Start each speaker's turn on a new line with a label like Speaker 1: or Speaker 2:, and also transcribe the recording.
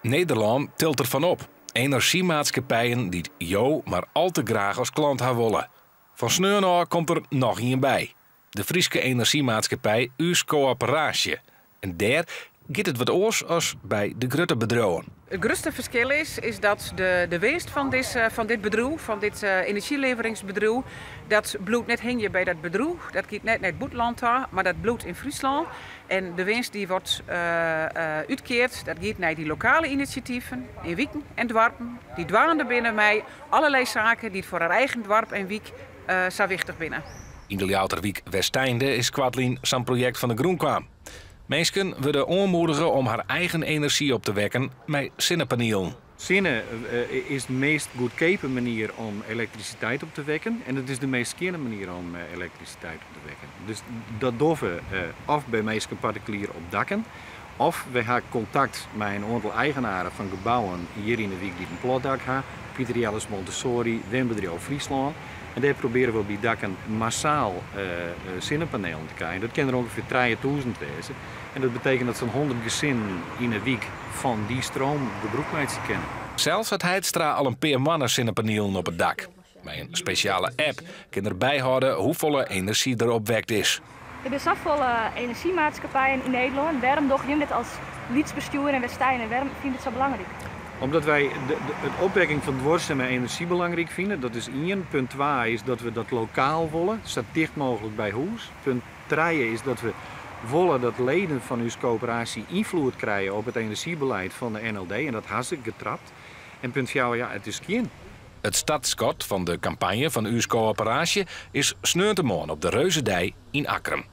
Speaker 1: Nederland tilt ervan op. Energiemaatschappijen die jou maar al te graag als klant hebben willen. Van Sneurnau komt er nog een bij. De Friese energiemaatschappij Us Coöperatie. En daar gaat het wat oors als bij de grote bedrijven.
Speaker 2: Het grootste verschil is dat de winst van dit bedrijf, van dit energieleveringsbedrijf, dat bloedt net hing je bij dat bedrijf. Dat gaat net naar het buitenland, maar dat bloedt in Friesland. En de winst die wordt uitkeerd, dat gaat naar die lokale initiatieven in Wieken en Dwarpen. Die dwaan er binnen mij allerlei zaken die voor haar eigen dorp en Wiek zo wichtig binnen.
Speaker 1: In de Louterwiek Westeinde is Kwadlien zo'n project van de Groen kwam. Mensen worden aanmoedigen om haar eigen energie op te wekken met zonnepanelen.
Speaker 3: Zonne is de meest goedkope manier om elektriciteit op te wekken en het is de meest skere manier om elektriciteit op te wekken. Dus dat doen we of bij mensen particulier op dakken, of we hebben contact met een aantal eigenaren van gebouwen hier in de Wiek die een plotdak hebben, Pieter Jelles Montessori, Windbedrijf Friesland. En daar proberen we bij dakken massaal zonnepanelen te krijgen. Dat kan er ongeveer 3000 wezen. En dat betekent dat zo'n 100 gezinnen in een week van die stroom gebruik mee te kennen.
Speaker 1: Zelfs het Heidstra al een paar mannen zonnepanelen op het dak. Met een speciale app kan er bijhouden hoeveel energie erop wekt is.
Speaker 4: Er zijn zoveel energiemaatschappijen in Nederland. Waarom doen jullie dit als lietsbestuur en Westeinde? En waarom vind je het zo belangrijk?
Speaker 3: Omdat wij het opwekking van dwarsen met energie belangrijk vinden. Dat is 1. Punt 2 is dat we dat lokaal willen, zo dicht mogelijk bij huis. Punt 3 is dat we willen dat leden van uw coöperatie invloed krijgen op het energiebeleid van de NLD. En dat has ik getrapt. En punt 4, ja, het is geen.
Speaker 1: Het startschot van de campagne van Us Coöperatie is sneuntemoorn op de Reuzendij in Akkrum.